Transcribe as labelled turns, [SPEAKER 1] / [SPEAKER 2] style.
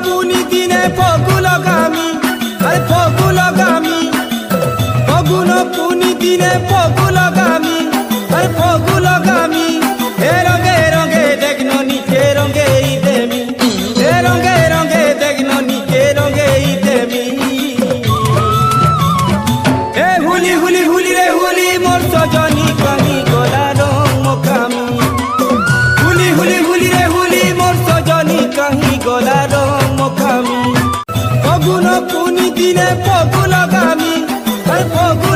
[SPEAKER 1] পুনি দিনে ফগুলগামী আরে ফগুলগামী ফগুন পুনি দিনে ফগুলগামী আরে ফগুলগামী এ রঙে রঙে দেখনো নিচে রঙে দেমি এ রঙে রঙে দেখনো নিচে রঙে দেমি এ হুলি হুলি হুলি রে হুলি মোর সজনী কামি গলা রং মোকামি হুলি হুলি হুলি রে হুলি মোর সজনী কাহি গলা রং মোকামি ফগুন পুনি দিনে ফগুলগামী আরে ফগুন